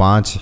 5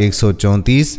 134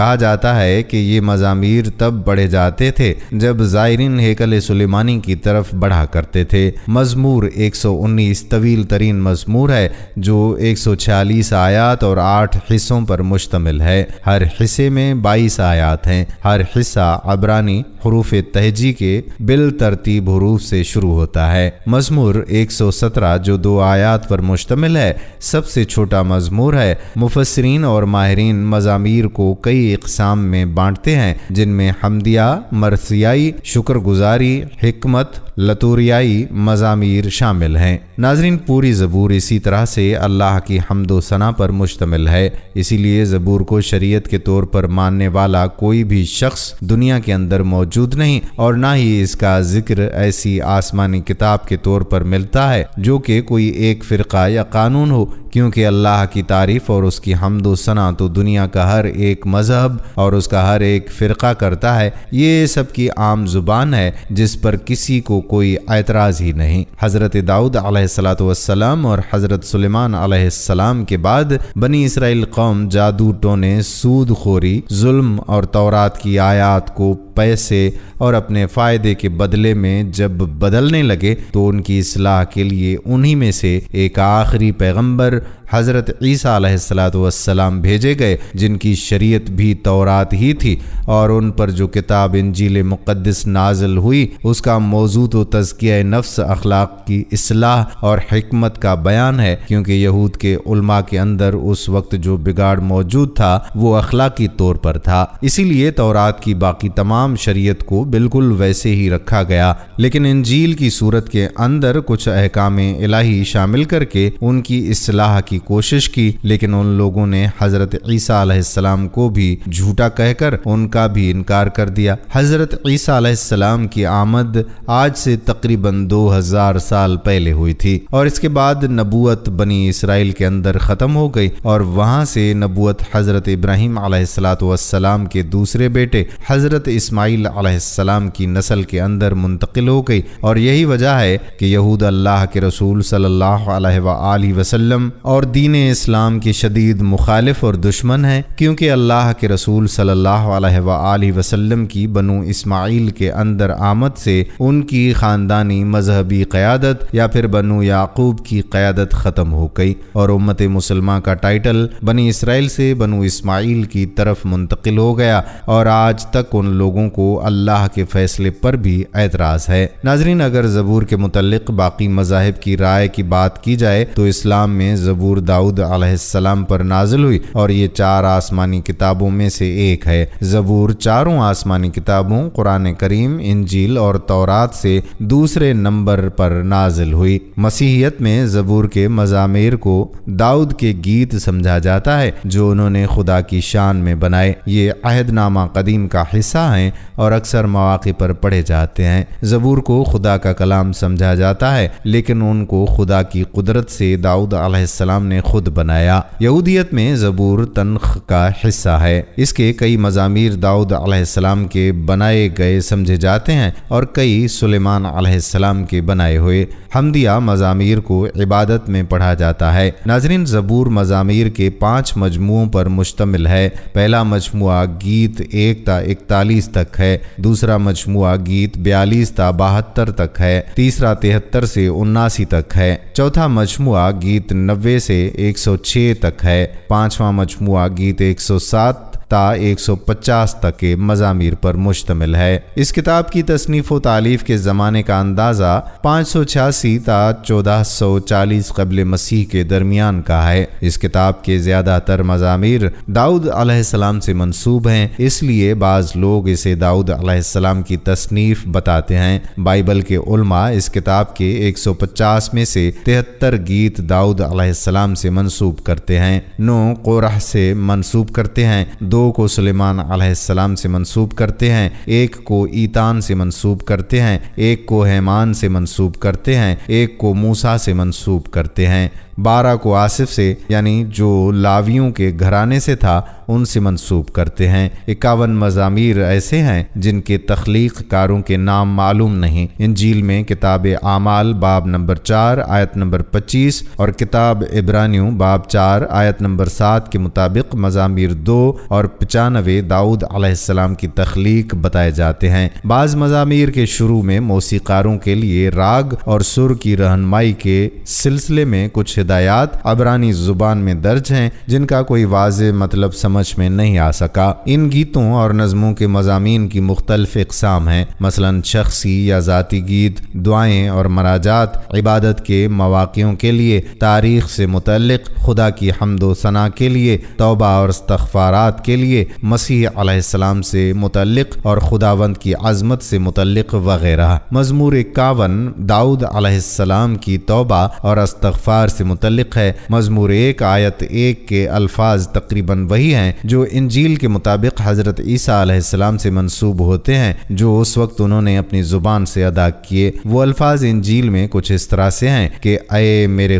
کہا جاتا ہے کہ یہ مزامیر تب پڑھے جاتے تھے جب زائرین ہیکل سلیمانی کی طرف بڑھا کرتے تھے۔ مزمور 119 طویل ترین مزمور ہے جو 146 آیات اور 8 حصوں پر مشتمل ہے۔ ہر حصے میں 22 آیات ہیں۔ ہر حصہ عبرانی حروف تہجی کے بالترتیب حروف سے شروع ہوتا ہے۔ مزمور 117 جو 2 آیات پر مشتمل ہے سب سے چھوٹا مزمور ہے۔ مفسرین اور ماہرین مزامیر کو کئی اقسام میں بانٹتے ہیں جن میں حمدیہ، مرثیائی، شکر گزاری، حکمت، لطوریائی مزامیر شامل ہیں۔ ناظرین، پوری زبور اسی طرح سے اللہ کی حمد و ثنا پر مشتمل ہے، اسی لیے زبور کو شریعت کے طور پر ماننے والا کوئی بھی شخص دنیا کے اندر موجود نہیں، اور نہ ہی اس کا ذکر ایسی آسمانی کتاب کے طور پر ملتا ہے جو کہ کوئی ایک فرقہ یا قانون ہو، کیونکہ اللہ کی تعریف اور اس کی حمد و ثنا تو دنیا کا ہر ایک مذہب اور اس کا ہر ایک فرقہ کرتا ہے۔ یہ سب کی عام زبان ہے جس پر کسی کو کوئی اعتراض ہی نہیں۔ حضرت داؤد علیہ السلام اور حضرت سلیمان علیہ السلام کے بعد بنی اسرائیل قوم جادو ٹونے، سود خوری، ظلم اور تورات کی آیات کو پیسے اور اپنے فائدے کے بدلے میں جب بدلنے لگے تو ان کی اصلاح کے لیے انہی میں سے ایک آخری پیغمبر حضرت عیسیٰ علیہ السلام بھیجے گئے، جن کی شریعت بھی تورات ہی تھی، اور ان پر جو کتاب انجیل مقدس نازل ہوئی اس کا موضوع تو تزکیہ نفس، اخلاق کی اصلاح اور حکمت کا بیان ہے، کیونکہ یہود کے علماء کے اندر اس وقت جو بگاڑ موجود تھا وہ اخلاقی طور پر تھا، اسی لیے تورات کی باقی تمام شریعت کو بالکل ویسے ہی رکھا گیا، لیکن انجیل کی صورت کے اندر کچھ احکام الہی شامل کر کے ان کی اصلاح کی کوشش کی، لیکن ان لوگوں نے حضرت عیسیٰ علیہ السلام کو بھی جھوٹا کہہ کر ان کا بھی انکار کر دیا۔ حضرت عیسیٰ علیہ السلام کی آمد آج سے تقریباً 2000 سال پہلے ہوئی تھی، اور اس کے بعد نبوت بنی اسرائیل کے اندر ختم ہو گئی، اور وہاں سے نبوت حضرت ابراہیم علیہ السلام کے دوسرے بیٹے حضرت اسماعیل علیہ السلام کی نسل کے اندر منتقل ہو گئی، اور یہی وجہ ہے کہ یہود اللہ کے رسول صلی اللہ علیہ وآلہ وسلم اور دین اسلام کے شدید مخالف اور دشمن ہیں، کیونکہ اللہ کے رسول صلی اللہ علیہ وآلہ وسلم کی بنو اسماعیل کے اندر آمد سے ان کی خاندانی مذہبی قیادت یا پھر بنو یعقوب کی قیادت ختم ہو گئی، اور امت مسلمہ کا ٹائٹل بنی اسرائیل سے بنو اسماعیل کی طرف منتقل ہو گیا، اور آج تک ان لوگوں کو اللہ کے فیصلے پر بھی اعتراض ہے۔ ناظرین، اگر زبور کے متعلق باقی مذاہب کی رائے کی بات کی جائے تو اسلام میں زبور داؤد علیہ السلام پر نازل ہوئی، اور یہ 4 آسمانی کتابوں میں سے ایک ہے۔ زبور 4 آسمانی کتابوں قرآن کریم، انجیل اور تورات سے دوسرے نمبر پر نازل ہوئی۔ مسیحیت میں زبور کے مزامیر کو داؤد کے گیت سمجھا جاتا ہے جو انہوں نے خدا کی شان میں بنائے۔ یہ عہد نامہ قدیم کا حصہ ہیں اور اکثر مواقع پر پڑھے جاتے ہیں۔ زبور کو خدا کا کلام سمجھا جاتا ہے، لیکن ان کو خدا کی قدرت سے داؤد علیہ السلام نے خود بنایا۔ یہودیت میں زبور تنخ کا حصہ ہے۔ اس کے کئی مزامیر داؤد علیہ السلام کے بنائے گئے سمجھے جاتے ہیں، اور کئی سلیمان علیہ السلام کے بنائے ہوئے۔ حمدیہ مزامیر کو عبادت میں پڑھا جاتا ہے۔ ناظرین، زبور مزامیر کے 5 مجموعوں پر مشتمل ہے۔ پہلا مجموعہ گیت 1 تا 41 تک ہے، دوسرا مجموعہ گیت 42 تا 72 تک ہے، تیسرا 73 سے 79 تک ہے، چوتھا مجموعہ گیت 90 سے 106 تک ہے، پانچواں مجموعہ گیت 107 تا 150 تک کے مزامیر پر مشتمل ہے۔ اس کتاب کی تصنیف و تالیف کے زمانے کا اندازہ 586 تا 1440 قبل مسیح کے درمیان کا ہے۔ اس کتاب کے زیادہ تر مزامیر داؤد علیہ السلام سے منسوب ہیں، اس لیے بعض لوگ اسے داؤد علیہ السلام کی تصنیف بتاتے ہیں۔ بائبل کے علماء اس کتاب کے 150 میں سے 73 گیت داؤد علیہ السلام سے منسوب کرتے ہیں، 9 قورح سے منسوب کرتے ہیں، 2 کو سلیمان علیہ السلام سے منسوب کرتے ہیں، 1 کو ایتان سے منسوب کرتے ہیں، 1 کو ہیمان سے منسوب کرتے ہیں، 1 کو موسیٰ سے منسوب کرتے ہیں۔ 12 کو آصف سے یعنی جو لاویوں کے گھرانے سے تھا ان سے منسوب کرتے ہیں۔ 51 مزامیر ایسے ہیں جن کے تخلیق کاروں کے نام معلوم نہیں۔ انجیل میں کتاب اعمال باب نمبر 4 آیت نمبر 25 اور کتاب عبرانیوں باب 4 آیت نمبر 7 کے مطابق مزامیر 2 اور 95 داؤد علیہ السلام کی تخلیق بتائے جاتے ہیں۔ بعض مزامیر کے شروع میں موسیقاروں کے لیے راگ اور سر کی رہنمائی کے سلسلے میں کچھ ہدایات عبرانی زبان میں درج ہیں جن کا کوئی واضح مطلب سمجھ میں نہیں آ سکا۔ ان گیتوں اور نظموں کے مضامین کی مختلف اقسام ہیں، مثلا شخصی یا ذاتی گیت، دعائیں اور مناجات، عبادت کے مواقعوں کے لیے، تاریخ سے متعلق، خدا کی حمد و ثنا کے لیے، توبہ اور استغفارات کے لیے، مسیح علیہ السلام سے متعلق اور خداوند کی عظمت سے متعلق وغیرہ۔ مزمور 51 داؤد علیہ السلام کی توبہ اور استغفار سے متعلق ہے۔ مزمور 1 آیت 1 کے الفاظ تقریباً وہی ہیں جو انجیل کے مطابق حضرت عیسیٰ علیہ السلام سے منسوب ہوتے ہیں جو اس وقت انہوں نے اپنی زبان سے ادا کیے۔ وہ الفاظ انجیل میں کچھ اس طرح سے ہیں کہ اے میرے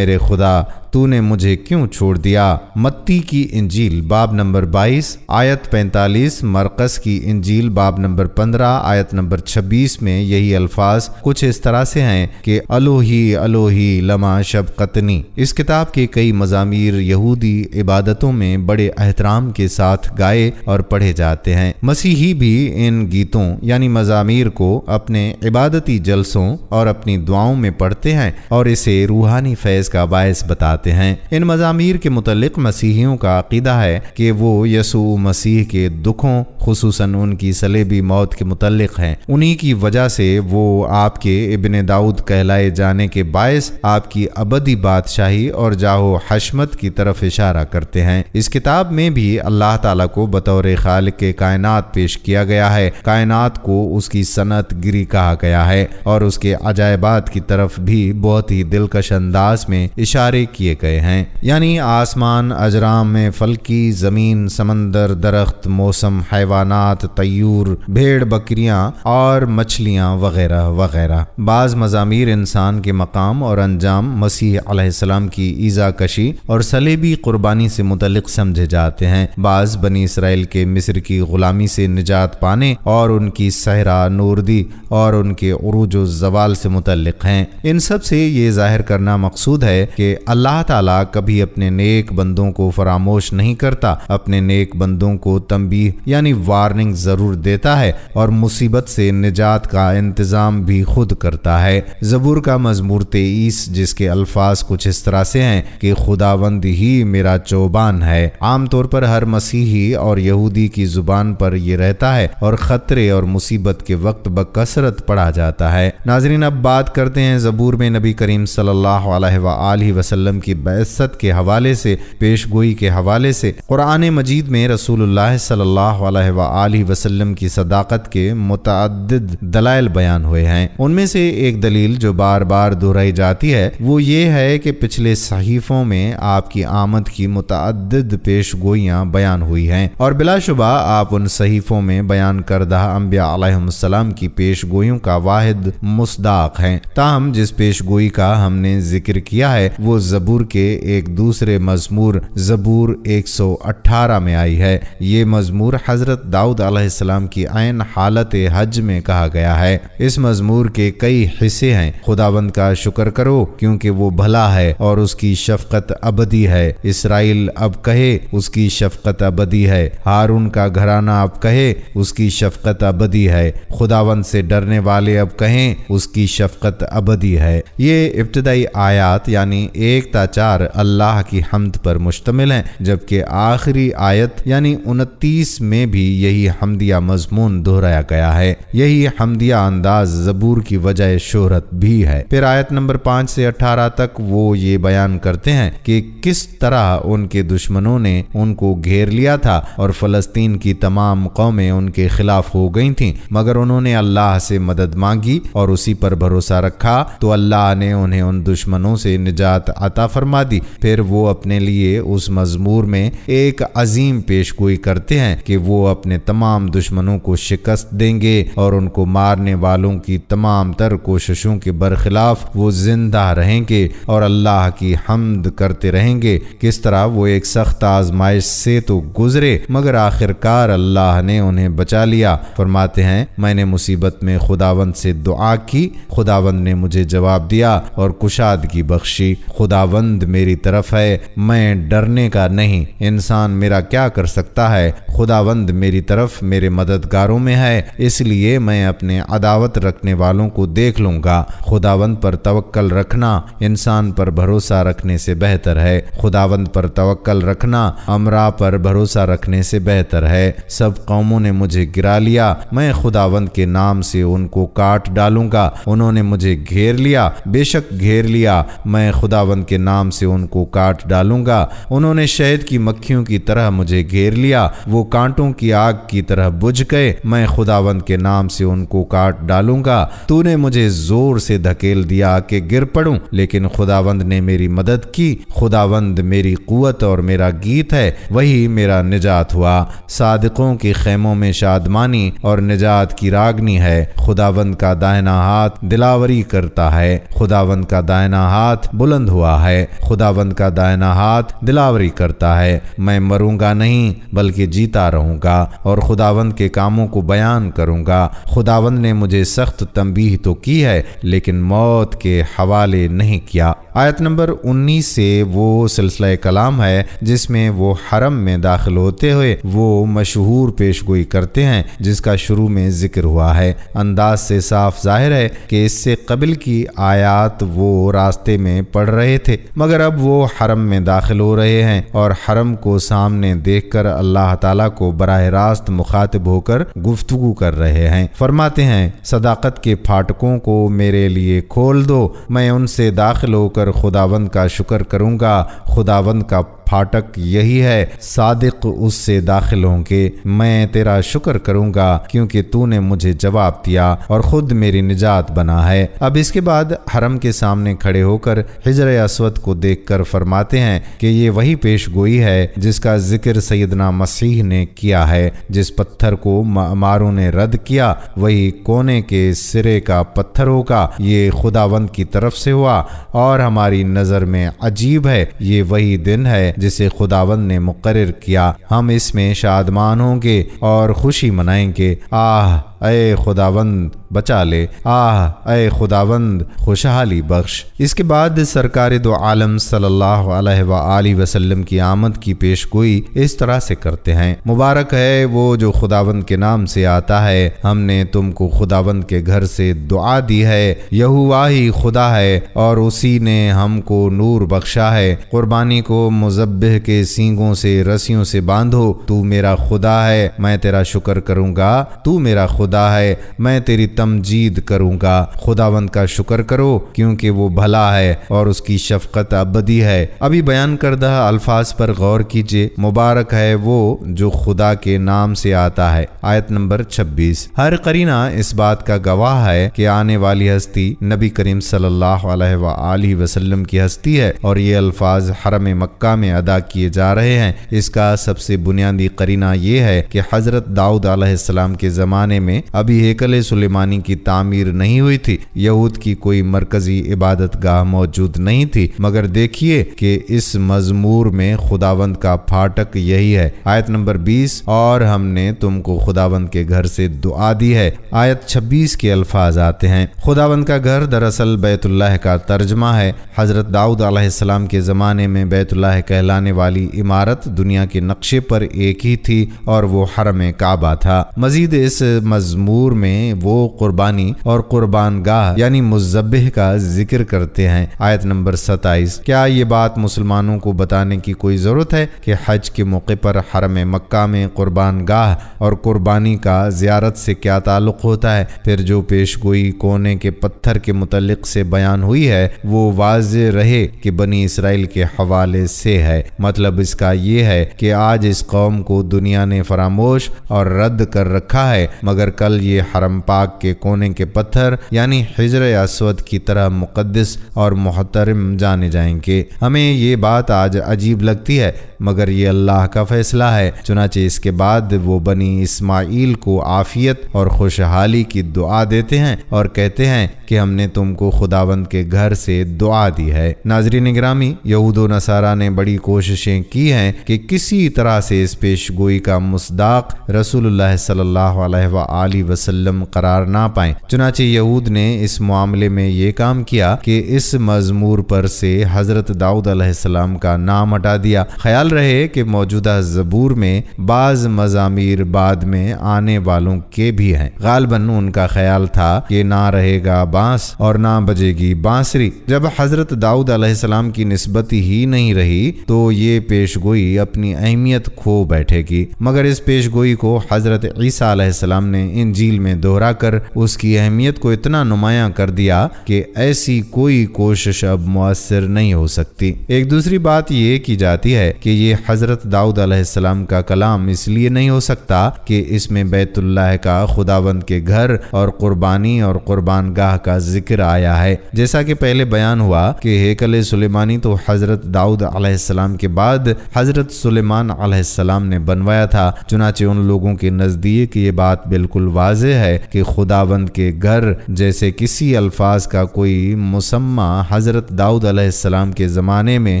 خدا تو نے مجھے کیوں چھوڑ دیا۔ متی کی انجیل باب نمبر 22 آیت 45، مرقس کی انجیل باب نمبر 15 آیت نمبر 26 میں یہی الفاظ کچھ اس طرح سے ہیں کہ الوہی الوہی لما شبقتنی۔ اس کتاب کے کئی مزامیر یہودی عبادتوں میں بڑے احترام کے ساتھ گائے اور پڑھے جاتے ہیں۔ مسیحی بھی ان گیتوں یعنی مزامیر کو اپنے عبادتی جلسوں اور اپنی دعاؤں میں پڑھتے ہیں اور اسے روحانی فیض کا باعث بتاتے ہیں۔ ان مزامیر کے متعلق مسیحیوں کا عقیدہ ہے کہ وہ یسوع مسیح کے دکھوں خصوصاً ان کی صلیبی موت کے متعلق ہیں۔ انہی کی وجہ سے وہ آپ کے ابن داؤد کہلائے جانے کے باعث آپ کی ابدی بادشاہی اور جاہ و حشمت کی طرف اشارہ کرتے ہیں۔ اس کتاب میں بھی اللہ تعالیٰ کو بطور خالق کے کائنات پیش کیا گیا ہے۔ کائنات کو اس کی صنعت گری کہا گیا ہے اور اس کے عجائبات کی طرف بھی بہت ہی دلکش انداز میں اشارے کیے گئے ہیں، یعنی آسمان، اجرام میں فلکی، زمین، سمندر، درخت، موسم، حیوانات، طیور، بھیڑ بکریاں اور مچھلیاں وغیرہ وغیرہ۔ بعض مزامیر انسان کے مقام اور انجام، مسیح علیہ السلام کی ایذا کشی اور صلیبی قربانی سے متعلق سمجھے جاتے ہیں۔ بعض بنی اسرائیل کے مصر کی غلامی سے نجات پانے اور ان کی صحرا نوردی اور ان کے عروج و زوال سے متعلق ہیں۔ ان سب سے یہ ظاہر کرنا مقصود ہے کہ اللہ تعالیٰ کبھی اپنے نیک بندوں کو فراموش نہیں کرتا، اپنے نیک بندوں کو تنبیہ یعنی وارننگ ضرور دیتا ہے اور مصیبت سے نجات کا انتظام بھی خود کرتا ہے۔ زبور کا مزمور 23 جس کے الفاظ کچھ اس طرح سے ہیں کہ خداوند ہی میرا چوبان ہے، عام طور پر ہر مسیحی اور یہودی کی زبان پر یہ رہتا ہے اور خطرے اور مصیبت کے وقت بکثرت پڑھا جاتا ہے۔ ناظرین، اب بات کرتے ہیں زبور میں نبی کریم صلی اللہ علیہ وآلہ وسلم کی بعثت کے حوالے سے، پیش گوئی کے حوالے سے۔ قرآن مجید میں رسول اللہ صلی اللہ علیہ وآلہ وسلم کی صداقت کے متعدد دلائل بیان ہوئے ہیں۔ ان میں سے ایک دلیل جو بار بار دہرائی جاتی ہے وہ یہ ہے کہ پچھلے صحیفوں میں آپ کی آمد کی متعدد پیش گوئیاں بیان ہوئی ہیں اور بلا شبہ آپ ان صحیفوں میں بیان کردہ انبیاء علیہم السلام کی پیش گوئیوں کا واحد مصداق ہیں۔ تاہم جس پیش گوئی کا ہم نے ذکر کیا ہے وہ زبور کے ایک دوسرے مزمور زبور 118 میں آئی ہے۔ یہ مزمور حضرت داؤد علیہ السلام کی عین حالت حج میں کہا گیا ہے۔ اس مزمور کے کئی حصے ہیں۔ خداوند کا شکر کرو کیونکہ وہ بھلا ہے اور اس کی شفقت ابدی ہے۔ اسرائیل اب کہے اس کی شفقت ابدی ہے۔ ہارون کا گھرانہ اب کہے اس کی شفقت ابدی ہے۔ خداوند سے ڈرنے والے اب کہیں اس کی شفقت ابدی ہے۔ یہ ابتدائی آیات یعنی 1 تا 4 اللہ کی حمد پر مشتمل ہیں، جبکہ آخری آیت یعنی 29 میں بھی یہی حمدیہ مضمون دہرایا گیا ہے۔ یہی حمدیہ انداز زبور کی وجہ شہرت بھی ہے۔ پھر آیت نمبر 5 سے 18 تک وہ یہ بیان کرتے ہیں کہ کس طرح ان کے دشمنوں نے ان کو گھیر لیا تھا اور فلسطین کی تمام قومیں ان کے خلاف ہو گئی تھیں، مگر انہوں نے اللہ سے مدد مانگی اور اسی پر بھروسہ رکھا تو اللہ نے انہیں ان دشمنوں سے نجات عطا فرما دی۔ پھر وہ اپنے لیے اس مزمور میں ایک عظیم پیشگوئی کرتے ہیں کہ وہ اپنے تمام دشمنوں کو شکست دیں گے اور ان کو مارنے والوں کی تمام تر کوششوں کے برخلاف وہ زندہ رہیں گے اور اللہ کی حمد کرتے رہیں گے۔ کس طرح وہ ایک سخت آزمائش سے تو گزرے مگر آخرکار اللہ نے انہیں بچا لیا۔ فرماتے ہیں میں نے مصیبت میں خداوند سے دعا کی، خداوند نے مجھے جواب دیا اور کشادگی بخشی۔ خداوند میری طرف ہے، میں ڈرنے کا نہیں۔ انسان میرا کیا کر سکتا ہے؟ خداوند میری طرف میرے مددگاروں میں ہے، اس لیے میں اپنے عداوت رکھنے والوں کو دیکھ لوں گا۔ خداوند پر توکل رکھنا انسان پر بھروسہ رکھنے سے بہتر ہے۔ خداوند پر توکل رکھنا امراء پر بھروسہ رکھنے سے بہتر ہے۔ سب قوموں نے مجھے گرا لیا، میں خداوند کے نام سے ان کو کاٹ ڈالوں گا۔ انہوں نے مجھے گھیر لیا، بے شک گھیر لیا، میں خداوند کے نام سے ان کو کاٹ ڈالوں گا۔ انہوں نے شہد کی مکھیوں کی طرح مجھے گھیر لیا، وہ کانٹوں کی آگ کی طرح بجھ گئے، میں خداوند کے نام سے ان کو کاٹ ڈالوں گا۔ تو نے مجھے زور سے دھکیل دیا کہ گر پڑوں، لیکن خداوند نے میری مدد کی۔ خداوند میری قوت اور میرا گیت ہے، وہی میرا نجات ہوا۔ صادقوں کے خیموں میں شادمانی اور نجات کی راگنی ہے۔ خداوند کا دائنا ہاتھ دلاوری کرتا ہے، خداوند کا دائنا ہاتھ بلند ہوا ہے، خداوند کا دائنا ہاتھ دلاوری کرتا ہے۔ میں مروں گا نہیں بلکہ جیتا رہوں گا اور خداوند کے کاموں کو بیان کروں گا۔ خداوند نے مجھے سخت تنبیہ تو کی ہے لیکن موت کے حوالے نہیں کیا۔ آیت نمبر 19 سے وہ سلسلہ کلام ہے جس میں وہ حرم میں داخل ہوتے ہوئے وہ مشہور پیشگوئی کرتے ہیں جس کا شروع میں ذکر ہوا ہے۔ انداز سے صاف ظاہر ہے کہ اس سے قبل کی آیات وہ راستے میں پڑھ رہے تھے مگر اب وہ حرم میں داخل ہو رہے ہیں اور حرم کو سامنے دیکھ کر اللہ تعالیٰ کو براہ راست مخاطب ہو کر گفتگو کر رہے ہیں۔ فرماتے ہیں صداقت کے پھاٹکوں کو میرے لیے کھول دو، میں ان سے داخل ہو کر خداوند کا شکر کروں گا۔ خداوند کا پھاٹک یہی ہے، صادق اس سے داخل ہوں گے۔ میں تیرا شکر کروں گا کیونکہ تو نے مجھے جواب دیا اور خود میری نجات بنا ہے۔ اب اس کے بعد حرم کے سامنے کھڑے ہو کر حجر اسود کو دیکھ کر فرماتے ہیں کہ یہ وہی پیش گوئی ہے جس کا ذکر سیدنا مسیح نے کیا ہے۔ جس پتھر کو معماروں نے رد کیا وہی کونے کے سرے کا پتھر ہوگا، یہ خداوند کی طرف سے ہوا اور ہماری نظر میں عجیب ہے۔ یہ وہی دن ہے جسے خداوند نے مقرر کیا، ہم اس میں شادمان ہوں گے اور خوشی منائیں گے۔ آہ اے خداوند بچا لے، آہ اے خداوند خوشحالی بخش۔ اس کے بعد سرکار دو عالم صلی اللہ علیہ وآلہ وسلم کی آمد کی پیشگوئی اس طرح سے کرتے ہیں۔ مبارک ہے وہ جو خداوند کے نام سے آتا ہے، ہم نے تم کو خداوند کے گھر سے دعا دی ہے، یہوہ ہی خدا ہے اور اسی نے ہم کو نور بخشا ہے۔ قربانی کو مذبح کے سینگوں سے رسیوں سے باندھو، تو میرا خدا ہے، میں تیرا شکر کروں گا، تو میرا خدا ہے، میں تیری تمجید کروں گا۔ خداوند کا شکر کرو کیونکہ وہ بھلا ہے اور اس کی شفقت ابدی ہے۔ ابھی بیان کردہ الفاظ پر غور کیجئے۔ مبارک ہے وہ جو خدا کے نام سے آتا ہے۔ آیت نمبر 26۔ ہر قرینہ اس بات کا گواہ ہے کہ آنے والی ہستی نبی کریم صلی اللہ علیہ وآلہ وسلم کی ہستی ہے اور یہ الفاظ حرم مکہ میں ادا کیے جا رہے ہیں۔ اس کا سب سے بنیادی قرینہ یہ ہے کہ حضرت داؤد علیہ السلام کے زمانے میں ابھی ہیکل سلیمانی کی تعمیر نہیں ہوئی تھی، یہود کی کوئی مرکزی عبادت گاہ موجود نہیں تھی، مگر دیکھیے کہ اس مزمور میں خداوند کا پھاٹک یہی ہے۔ آیت نمبر 20، اور ہم نے تم کو خداوند کے گھر سے دعا دی ہے۔ آیت 26 کے الفاظ آتے ہیں۔ خداوند کا گھر دراصل بیت اللہ کا ترجمہ ہے۔ حضرت داؤد علیہ السلام کے زمانے میں بیت اللہ کہلانے والی عمارت دنیا کے نقشے پر ایک ہی تھی اور وہ حرم کعبہ تھا۔ مزید اس مزمور میں وہ قربانی اور قربان گاہ یعنی مذبح کا ذکر کرتے ہیں۔ آیت نمبر 27۔ کیا یہ بات مسلمانوں کو بتانے کی کوئی ضرورت ہے کہ حج کے موقع پر حرم مکہ میں قربان گاہ اور قربانی کا زیارت سے کیا تعلق ہوتا ہے؟ پھر جو پیشگوئی کونے کے پتھر کے متعلق سے بیان ہوئی ہے وہ واضح رہے کہ بنی اسرائیل کے حوالے سے ہے۔ مطلب اس کا یہ ہے کہ آج اس قوم کو دنیا نے فراموش اور رد کر رکھا ہے، مگر کل یہ حرم پاک کے کونے کے پتھر یعنی حجر اسود کی طرح مقدس اور محترم جانے جائیں گے۔ ہمیں یہ بات آج عجیب لگتی ہے مگر یہ اللہ کا فیصلہ ہے۔ چنانچہ اس کے بعد وہ بنی اسماعیل کو عافیت اور خوشحالی کی دعا دیتے ہیں اور کہتے ہیں کہ ہم نے تم کو خداوند کے گھر سے دعا دی ہے۔ ناظرین گرامی، یہود و نصارہ نے بڑی کوششیں کی ہیں کہ کسی طرح سے اس پیش گوئی کا مصداق رسول اللہ صلی اللہ علیہ وآلہ وسلم قرار نہ پائیں۔ چنانچہ یہود نے اس معاملے میں یہ کام کیا کہ اس مزمور پر سے حضرت داؤد علیہ السلام کا نام ہٹا دیا۔ خیال رہے کہ موجودہ زبور میں بعض مزامیر بعد میں آنے والوں کے بھی ہیں۔ غالباً ان کا خیال تھا کہ نہ رہے گا بانس اور نہ بجے گی بانسری۔ جب حضرت داؤد علیہ السلام کی نسبت ہی نہیں رہی تو یہ پیش گوئی اپنی اہمیت کھو بیٹھے گی، مگر اس پیش گوئی کو حضرت عیسیٰ علیہ السلام نے انجیل میں دہرا کر اس کی اہمیت کو اتنا نمایاں کر دیا کہ ایسی کوئی کوشش اب مؤثر نہیں ہو سکتی۔ ایک دوسری بات یہ کی جاتی ہے کہ یہ حضرت داؤد علیہ السلام کا کلام اس لیے نہیں ہو سکتا کہ اس میں بیت اللہ کا، خداوند کے گھر اور قربانی اور قربان گاہ کا ذکر آیا ہے۔ جیسا کہ پہلے بیان ہوا کہ ہیکل سلیمانی تو حضرت داؤد علیہ السلام کے بعد حضرت سلیمان علیہ السلام نے بنوایا تھا۔ چنانچہ ان لوگوں کے نزدیک یہ بات بالکل واضح ہے کہ خداوند کے گھر جیسے کسی الفاظ کا کوئی مسمى حضرت داؤد علیہ السلام کے زمانے میں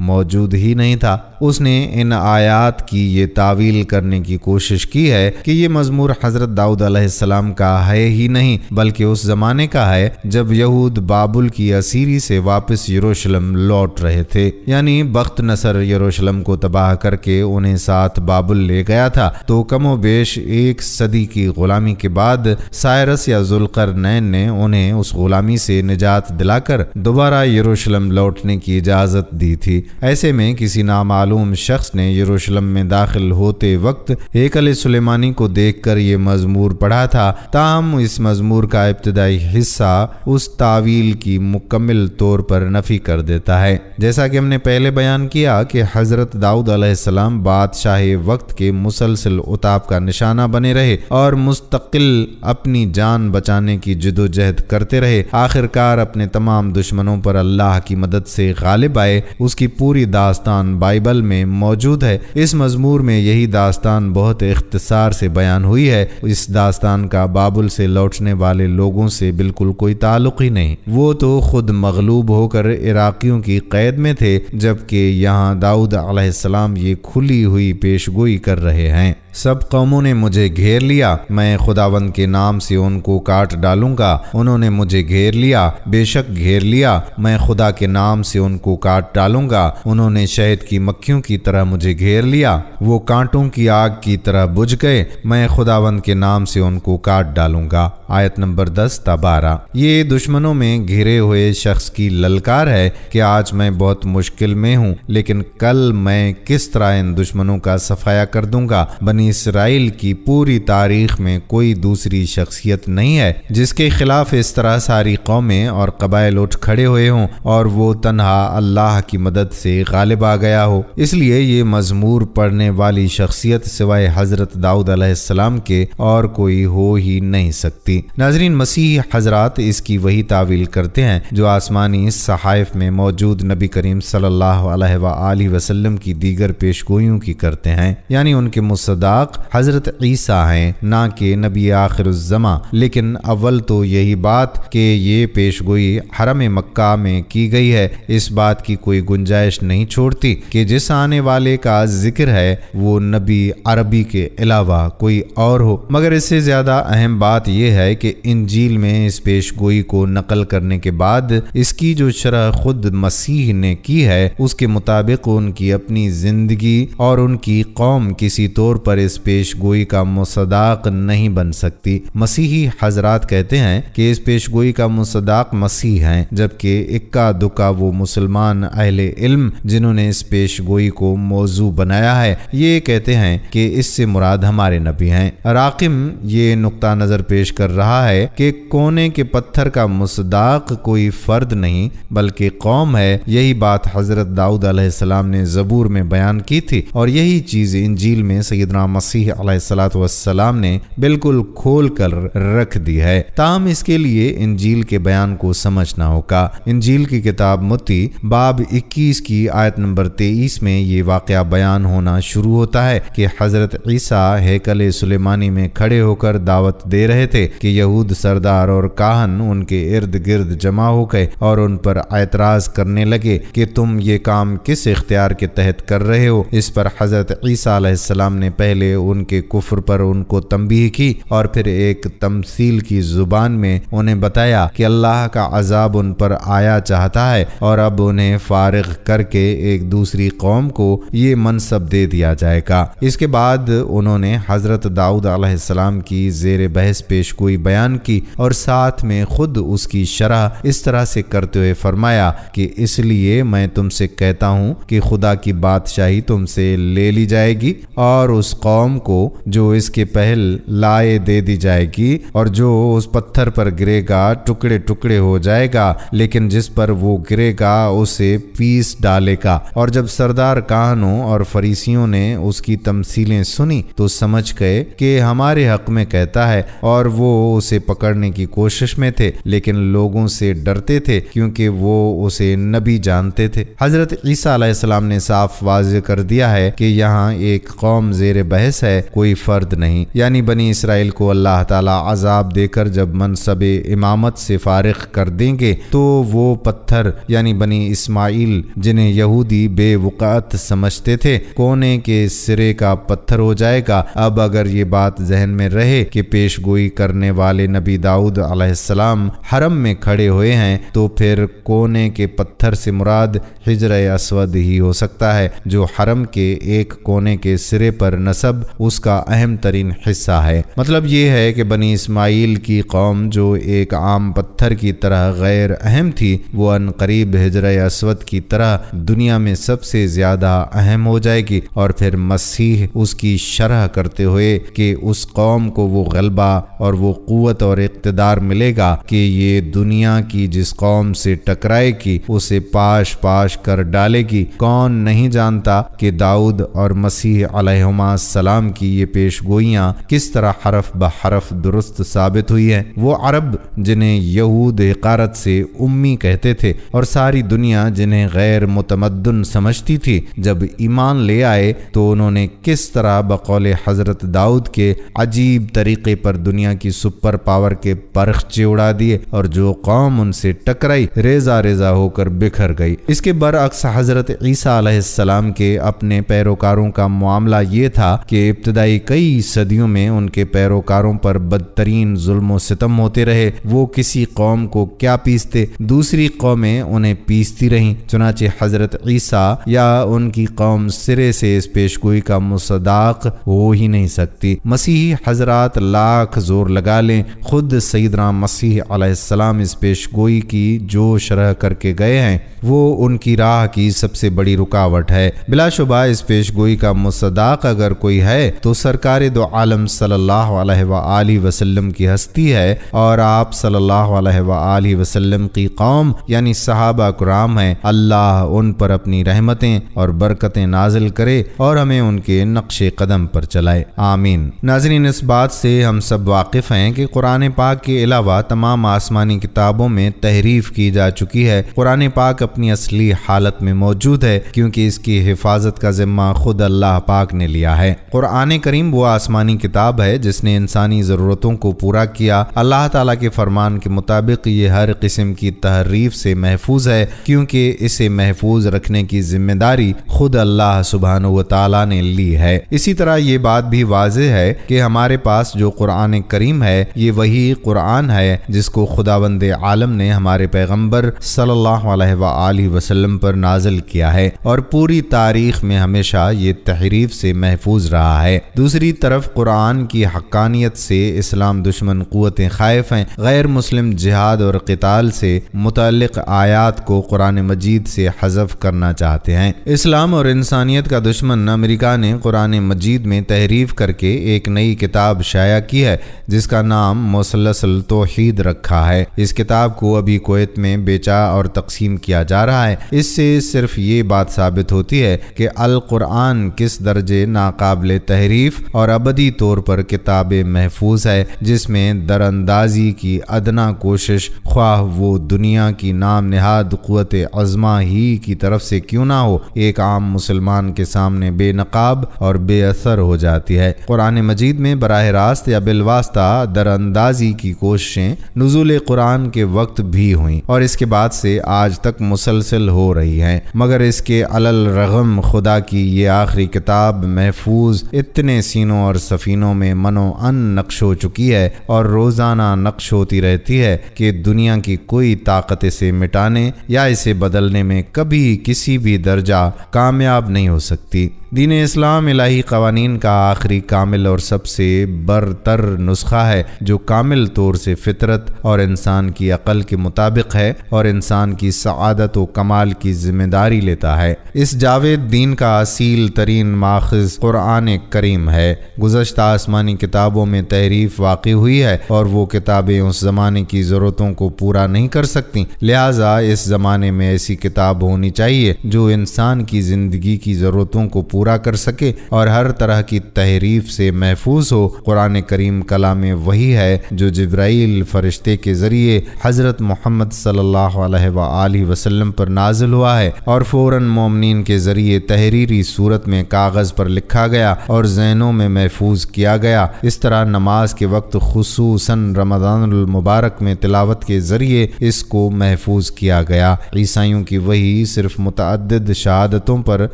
موجود ہی نہیں تھا۔ اس نے ان آیات کی یہ تعویل کرنے کی کوشش کی ہے کہ یہ مزمور حضرت داؤد علیہ السلام کا ہے ہی نہیں بلکہ اس زمانے کا ہے جب یہود بابل کی اسیری سے واپس یروشلم لوٹ رہے تھے، یعنی بخت نصر یروشلم کو تباہ کر کے انہیں ساتھ بابل لے گیا تھا۔ تو کم و بیش 1 صدی کی غلامی کے بعد سائرس یا ذوالقرنین نے انہیں اس غلامی سے نجات دلا کر دوبارہ یروشلم لوٹنے کی اجازت دی تھی۔ ایسے میں کسی نامعلوم شخص نے یروشلم میں داخل ہوتے وقت ہیکل سلیمانی کو دیکھ کر یہ مزمور پڑھا تھا، تاہم اس مزمور کا ابتدائی حصہ اس تعویل کی مکمل طور پر نفی کر دیتا ہے۔ جیسا کہ ہم نے پہلے بیان کیا کہ حضرت داؤد علیہ السلام بادشاہ وقت کے مسلسل عتاب کا نشانہ بنے رہے اور مستقل اپنی جان بچانے کی جدوجہد کرتے رہے۔ آخرکار اپنے تمام دشمنوں پر اللہ کی مدد سے غالب آئے۔ اس کی پوری داستان بائبل میں موجود ہے۔ اس مزمور میں یہی داستان بہت اختصار سے بیان ہوئی ہے۔ اس داستان کا بابل سے لوٹنے والے لوگوں سے بالکل کوئی تعلق ہی نہیں۔ وہ تو خود مغلوب ہو کر عراقیوں کی قید میں تھے، جبکہ یہاں داؤد علیہ السلام یہ کھلی ہوئی پیش گوئی کر رہے ہیں۔ سب قوموں نے مجھے گھیر لیا، میں خداوند کے نام سے ان کو کاٹ ڈالوں گا۔ انہوں نے مجھے گھیر لیا، بے شک گھیر لیا، میں خدا کے نام سے ان کو کاٹ ڈالوں گا۔ انہوں نے شہد کی مکھیوں کی طرح مجھے گھیر لیا، وہ کانٹوں کی آگ کی طرح بجھ گئے، میں خداوند کے نام سے ان کو کاٹ ڈالوں گا۔ آیت نمبر 10 تا 12۔ یہ دشمنوں میں گھرے ہوئے شخص کی للکار ہے کہ آج میں بہت مشکل میں ہوں، لیکن کل میں کس طرح ان دشمنوں کا صفایا کر دوں گا۔ بنی اسرائیل کی پوری تاریخ میں کوئی دوسری شخصیت نہیں ہے جس کے خلاف اس طرح ساری قومیں اور قبائل اٹھ کھڑے ہوئے ہوں اور وہ تنہا اللہ کی مدد سے غالب آ گیا ہو۔ اس لیے یہ مزمور پڑھنے والی شخصیت سوائے حضرت داؤد علیہ السلام کے اور کوئی ہو ہی نہیں سکتی۔ ناظرین، مسیح حضرات اس کی وہی تعویل کرتے ہیں جو آسمانی صحائف میں موجود نبی کریم صلی اللہ علیہ وآلہ وسلم کی دیگر پیشگوئیوں کی کرتے ہیں، یعنی ان کے مصداق حضرت عیسیٰ ہیں، نہ کہ نبی آخر الزماں۔ لیکن اول تو یہی بات کہ یہ پیشگوئی حرم مکہ میں کی گئی ہے اس بات کی کوئی گنجائش نہیں چھوڑتی کہ جس آنے والے کا ذکر ہے وہ نبی عربی کے علاوہ کوئی اور ہو۔ مگر اس سے زیادہ اہم بات یہ ہے کہ انجیل میں اس پیشگوئی کو نقل کرنے کے بعد اس کی جو شرح خود مسیح نے کی ہے اس کے مطابق ان کی اپنی زندگی اور ان کی قوم کسی طور پر اس پیش گوئی کا مصداق نہیں بن سکتی۔ مسیحی حضرات کہتے ہیں کہ اس پیش گوئی کا مصداق مسیح ہیں، جبکہ اکا دکا وہ مسلمان اہل علم جنہوں نے اس پیش گوئی کو موضوع بنایا ہے یہ کہتے ہیں کہ اس سے مراد ہمارے نبی ہیں۔ راقم یہ نقطہ نظر پیش کر رہا ہے کہ کونے کے پتھر کا مصداق کوئی فرد نہیں بلکہ قوم ہے۔ یہی بات حضرت داؤد علیہ السلام نے زبور میں بیان کی تھی اور یہی چیز انجیل میں سیدنا مسیح علیہ الصلوۃ والسلام نے بالکل کھول کر رکھ دی ہے، تاہم اس کے لیے انجیل کے بیان کو سمجھنا ہوگا۔ انجیل کی کتاب متی باب 21 کی آیت نمبر 23 میں یہ واقعہ بیان ہونا شروع ہوتا ہے کہ حضرت عیسیٰ ہیکل سلیمانی میں کھڑے ہو کر دعوت دے رہے تھے کہ یہود سردار اور کاہن ان کے ارد گرد جمع ہو گئے اور ان پر اعتراض کرنے لگے کہ تم یہ کام کس اختیار کے تحت کر رہے ہو۔ اس پر حضرت عیسیٰ علیہ السلام نے پہلے ان کے کفر پر ان کو تنبیہ کی اور پھر ایک تمثیل کی زبان میں انہیں بتایا کہ اللہ کا عذاب ان پر آیا چاہتا ہے اور اب انہیں فارغ کر کے ایک دوسری قوم کو یہ منصب دے دیا جائے گا۔ اس کے بعد انہوں نے حضرت داؤد علیہ السلام کی زیر بحث پیش گوئی بیان کی اور ساتھ میں خود اس کی شرح اس طرح سے کرتے ہوئے فرمایا کہ اس لیے میں تم سے کہتا ہوں کہ خدا کی بادشاہی تم سے لے لی جائے گی اور اس قوم کو جو اس کے پہل لائے دے دی جائے گی، اور جو اس پتھر پر گرے گا ٹکڑے ٹکڑے ہو جائے گا، لیکن جس پر وہ گرے گا اسے پیس ڈالے گا۔ اور جب سردار کہنوں اور فریسیوں نے اس کی تمثیلیں سنی تو سمجھ گئے کہ ہمارے حق میں کہتا ہے، اور وہ اسے پکڑنے کی کوشش میں تھے لیکن لوگوں سے ڈرتے تھے کیونکہ وہ اسے نبی جانتے تھے۔ حضرت عیسیٰ علیہ السلام نے صاف واضح کر دیا ہے کہ یہاں ایک قوم زیر بحث ہے، کوئی فرد نہیں، یعنی بنی اسرائیل کو اللہ تعالیٰ عذاب دے کر جب منصب امامت سے فارغ کر دیں گے تو وہ پتھر یعنی بنی اسماعیل جنہیں یہودی بے وقعت سمجھتے تھے کونے کے سرے کا پتھر ہو جائے گا۔ اب اگر یہ بات ذہن میں رہے کہ پیش گوئی کرنے والے نبی داؤد علیہ السلام حرم میں کھڑے ہوئے ہیں تو پھر کونے کے پتھر سے مراد حجر اسود ہی ہو سکتا ہے جو حرم کے ایک کونے کے سرے پر نصب اس کا اہم ترین حصہ ہے۔ مطلب یہ ہے کہ بنی اسماعیل کی قوم جو ایک عام پتھر کی طرح غیر اہم تھی وہ ان قریب حجر اسود کی طرح دنیا میں سب سے زیادہ اہم ہو جائے گی، اور پھر مسیح اس کی شرح کرتے ہوئے کہ اس قوم کو وہ غلبہ اور وہ قوت اور اقتدار ملے گا کہ یہ دنیا کی جس قوم سے ٹکرائے گی اسے پاش پاش کر ڈالے گی۔ کون نہیں جانتا کہ داؤد اور مسیح علیہما السلام کی یہ پیش گوئیاں کس طرح حرف بحرف درست ثابت ہوئی ہیں۔ وہ عرب جنہیں یہود حقارت سے امی کہتے تھے اور ساری دنیا جنہیں غیر متمدن سمجھتی تھی، جب ایمان لے آئے تو انہوں نے کس طرح بقول حضرت داؤد کے عجیب طریقے پر دنیا کی سپر پاور کے پرخچے اڑا دیے، اور جو قوم ان سے ٹکرائی ریزہ ریزہ ہو کر بکھر گئی۔ اس کے برعکس حضرت عیسیٰ علیہ السلام کے اپنے پیروکاروں کا معاملہ یہ تھا کہ ابتدائی کئی صدیوں میں ان کے پیروکاروں پر بدترین ظلم و ستم ہوتے رہے۔ وہ کسی قوم کو کیا پیستے، دوسری قومیں انہیں پیستی رہیں، چنانچہ حضرت عیسیٰ یا ان کی قوم سرے سے اس پیشگوئی کا مصداق ہو ہی نہیں سکتی۔ مسیحی حضرات لاکھ زور لگا لیں، خود سیدنا مسیح علیہ السلام اس پیشگوئی کی جو شرح کر کے گئے ہیں وہ ان کی راہ کی سب سے بڑی رکاوٹ ہے۔ بلا شبہ اس پیشگوئی کا مصداق اگر کوئی ہے تو سرکار دو عالم صلی اللہ علیہ وآلہ وسلم کی ہستی ہے، اور آپ صلی اللہ علیہ وآلہ وسلم کی قوم یعنی صحابہ کرام ہیں۔ اللہ ان پر اپنی رحمتیں اور برکتیں نازل کرے اور ہمیں ان کے نقش قدم پر چلائے، آمین۔ ناظرین، اس بات سے ہم سب واقف ہیں کہ قرآن پاک کے علاوہ تمام آسمانی کتابوں میں تحریف کی جا چکی ہے۔ قرآن پاک اپنی اصلی حالت میں موجود ہے کیونکہ اس کی حفاظت کا ذمہ خود اللہ پاک نے لیا ہے۔ قرآن کریم وہ آسمانی کتاب ہے جس نے انسانی ضرورتوں کو پورا کیا۔ اللہ تعالیٰ کے فرمان کے مطابق یہ ہر قسم کی تحریف سے محفوظ ہے کیونکہ اسے محفوظ رکھنے کی ذمہ داری خود اللہ سبحانہ و تعالیٰ نے لی ہے۔ اسی طرح یہ بات بھی واضح ہے کہ ہمارے پاس جو قرآن کریم ہے یہ وہی قرآن ہے جس کو خداوند عالم نے ہمارے پیغمبر صلی اللہ علیہ وآلہ وسلم پر نازل کیا ہے، اور پوری تاریخ میں ہمیشہ یہ تحریف سے محفوظ رہا ہے۔ دوسری طرف قرآن کی حقانیت سے اسلام دشمن قوتیں خائف ہیں۔ غیر مسلم جہاد اور قتال سے متعلق آیات کو قرآن مجید سے حذف کرنا چاہتے ہیں۔ اسلام اور انسانیت کا دشمن امریکہ نے قرآن مجید میں تحریف کر کے ایک نئی کتاب شائع کی ہے جس کا نام مثلث التوحید رکھا ہے۔ اس کتاب کو ابھی کویت میں بیچا اور تقسیم کیا جا رہا ہے۔ اس سے صرف یہ بات ثابت ہوتی ہے کہ القرآن کس درجے ناقابل قابل تحریف اور ابدی طور پر کتاب محفوظ ہے، جس میں دراندازی کی ادنا کوشش خواہ وہ دنیا کی نام نہاد قوت عظمیٰ ہی کی طرف سے کیوں نہ ہو، ایک عام مسلمان کے سامنے بے نقاب اور بے اثر ہو جاتی ہے۔ قرآن مجید میں براہ راست یا بالواسطہ دراندازی کی کوششیں نزول قرآن کے وقت بھی ہوئیں اور اس کے بعد سے آج تک مسلسل ہو رہی ہیں، مگر اس کے علل رغم خدا کی یہ آخری کتاب محفوظ اتنے سینوں اور سفینوں میں منو ان نقش ہو چکی ہے اور روزانہ نقش ہوتی رہتی ہے کہ دنیا کی کوئی طاقت اسے مٹانے یا اسے بدلنے میں کبھی کسی بھی درجہ کامیاب نہیں ہو سکتی۔ دین اسلام الہی قوانین کا آخری کامل اور سب سے برتر نسخہ ہے، جو کامل طور سے فطرت اور انسان کی عقل کے مطابق ہے اور انسان کی سعادت و کمال کی ذمہ داری لیتا ہے۔ اس جاوید دین کا اصیل ترین ماخذ قرآن کریم ہے۔ گزشتہ آسمانی کتابوں میں تحریف واقع ہوئی ہے اور وہ کتابیں اس زمانے کی ضرورتوں کو پورا نہیں کر سکتی، لہٰذا اس زمانے میں ایسی کتاب ہونی چاہیے جو انسان کی زندگی کی ضرورتوں کو پورا کر سکے اور ہر طرح کی تحریف سے محفوظ ہو۔ قرآن کریم کلام وحی ہے جو جبرائیل فرشتے کے ذریعے حضرت محمد صلی اللہ علیہ وآلہ وسلم پر نازل ہوا ہے اور فوراً مومنین کے ذریعے تحریری صورت میں کاغذ پر لکھا گیا اور ذہنوں میں محفوظ کیا گیا۔ اس طرح نماز کے وقت خصوصاً رمضان المبارک میں تلاوت کے ذریعے اس کو محفوظ کیا گیا۔ عیسائیوں کی وحی صرف متعدد شہادتوں پر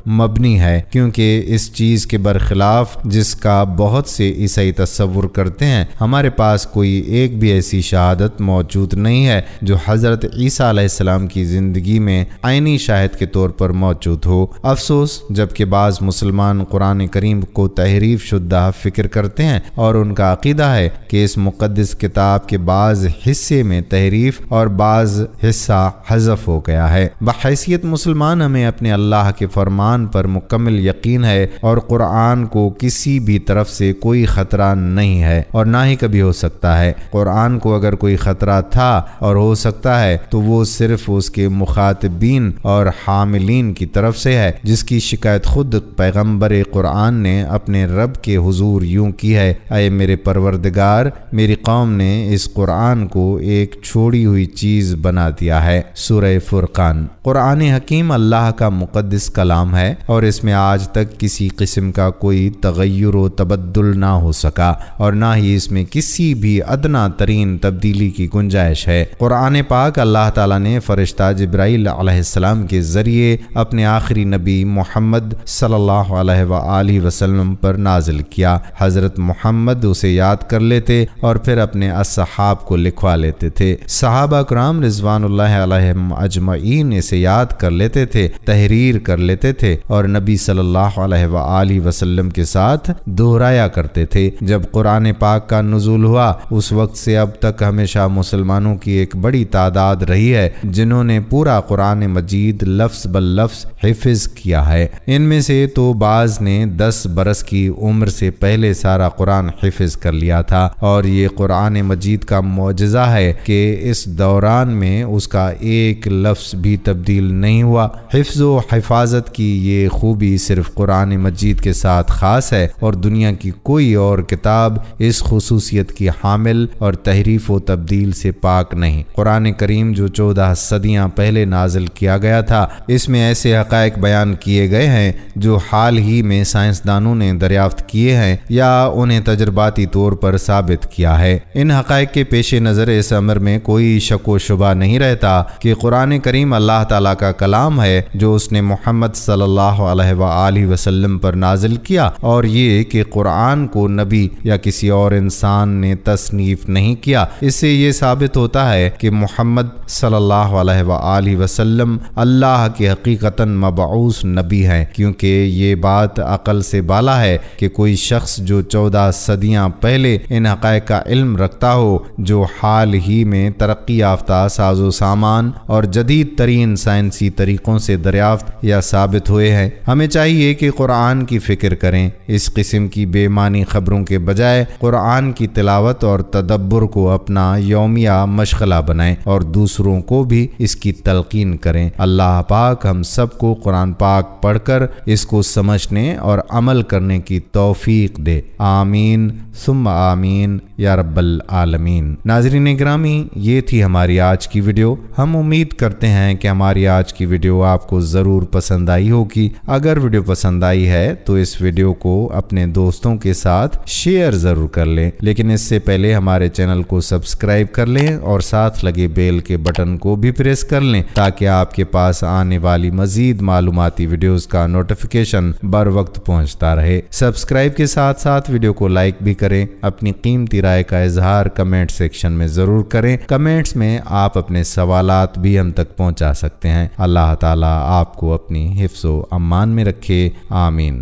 مبنی ہے، کیونکہ اس چیز کے برخلاف جس کا بہت سے عیسائی تصور کرتے ہیں، ہمارے پاس کوئی ایک بھی ایسی شہادت موجود نہیں ہے جو حضرت عیسیٰ علیہ السلام کی زندگی میں عینی شاہد کے طور پر موجود ہو۔ افسوس جبکہ بعض مسلمان قرآن کریم کو تحریف شدہ فکر کرتے ہیں اور ان کا عقیدہ ہے کہ اس مقدس کتاب کے بعض حصے میں تحریف اور بعض حصہ حذف ہو گیا ہے۔ بحیثیت مسلمان ہمیں اپنے اللہ کے فرمان پر مکمل یقین ہے اور قرآن کو کسی بھی طرف سے کوئی خطرہ نہیں ہے اور نہ ہی کبھی ہو سکتا ہے۔ قرآن کو اگر کوئی خطرہ تھا اور ہو سکتا ہے تو وہ صرف اس کے مخاطبین اور حاملین کی طرف سے ہے، جس کی شکایت خود پیغمبر قرآن نے اپنے رب کے حضور یوں کی ہے: اے میرے پروردگار، میری قوم نے اس قرآن کو ایک چھوڑی ہوئی چیز بنا دیا ہے۔ سورہ فرقان۔ قرآن حکیم اللہ کا مقدس کلام ہے اور اس میں آج تک کسی قسم کا کوئی تغیر و تبدل نہ ہو سکا اور نہ ہی اس میں کسی بھی ادنا ترین تبدیلی کی گنجائش ہے۔ قرآن پاک اللہ تعالیٰ نے فرشتہ جبرائیل علیہ السلام کے ذریعے اپنے آخری نبی محمد صلی اللہ علیہ وآلہ وسلم پر نازل کیا۔ حضرت محمد اسے یاد کر لیتے اور پھر اپنے اصحاب کو لکھوا لیتے تھے۔ صحابہ کرام رضوان اللہ علیہم اجمعین اسے یاد کر لیتے تھے، تحریر کر لیتے تھے اور نبی صلی اللہ علیہ وآلہ وسلم کے ساتھ دہرایا کرتے تھے۔ جب قرآن پاک کا نزول ہوا اس وقت سے اب تک ہمیشہ مسلمانوں کی ایک بڑی تعداد رہی ہے جنہوں نے پورا قرآن مجید لفظ باللفظ حفظ کیا ہے۔ ان میں سے تو بعض نے 10 برس کی عمر سے پہلے سارا قرآن حفظ کر لیا تھا اور یہ قرآن مجید کا معجزہ ہے کہ اس دوران میں اس کا ایک لفظ بھی تبدیل نہیں ہوا۔ حفظ و حفاظت کی یہ خوبی صرف قرآن مجید کے ساتھ خاص ہے اور دنیا کی کوئی اور کتاب اس خصوصیت کی حامل اور تحریف و تبدیل سے پاک نہیں۔ قرآن کریم جو 14 صدیاں پہلے نازل کیا گیا تھا، اس میں ایسے حقائق بیان کیے گئے ہیں جو حال ہی میں سائنسدانوں نے دریافت کیے ہیں یا انہیں تجرباتی طور پر ثابت کیا ہے۔ ان حقائق کے پیش نظر اس امر میں کوئی شک و شبہ نہیں رہتا کہ قرآن کریم اللہ تعالیٰ کا کلام ہے جو اس نے محمد صلی اللہ علیہ وآلہ وسلم پر نازل کیا، اور یہ کہ قرآن کو نبی یا کسی اور انسان نے تصنیف نہیں کیا۔ اس سے یہ ثابت ہوتا ہے کہ محمد صلی اللہ علیہ وآلہ وسلم اللہ کے حقیقتاً مبعوث نبی ہیں، کیونکہ یہ بات عقل سے بالا ہے کہ کوئی شخص جو 14 صدیاں پہلے ان حقائق کا علم رکھتا ہو جو حال ہی میں ترقی یافتہ ساز و سامان اور جدید ترین سائنسی طریقوں سے دریافت یا ثابت ہوئے ہیں۔ ہمیں چاہیے چاہیے کہ قرآن کی فکر کریں، اس قسم کی بے معنی خبروں کے بجائے قرآن کی تلاوت اور تدبر کو اپنا یومیہ مشغلہ بنائیں اور دوسروں کو بھی اس کی تلقین کریں۔ اللہ پاک ہم سب کو قرآن پاک پڑھ کر اس کو سمجھنے اور عمل کرنے کی توفیق دے، آمین ثم آمین یا رب العالمین۔ ناظرین گرامی، یہ تھی ہماری آج کی ویڈیو۔ ہم امید کرتے ہیں کہ ہماری آج کی ویڈیو آپ کو ضرور پسند آئی ہوگی۔ اگر ویڈیو پسند آئی ہے تو اس ویڈیو کو اپنے دوستوں کے ساتھ شیئر ضرور کر لیں، لیکن اس سے پہلے ہمارے چینل کو سبسکرائب کر لیں اور ساتھ لگے بیل کے بٹن کو بھی پریس کر لیں تاکہ آپ کے پاس آنے والی مزید معلوماتی ویڈیوز کا نوٹیفیکیشن بر وقت پہنچتا رہے۔ سبسکرائب کے ساتھ ساتھ ویڈیو کو لائک بھی کریں۔ اپنی قیمتی رائے کا اظہار کمنٹ سیکشن میں ضرور کریں۔ کمنٹس میں آپ اپنے سوالات بھی ہم تک پہنچا سکتے ہیں۔ اللہ تعالیٰ آپ کو اپنی حفظ و امان میں رکھے، آمین۔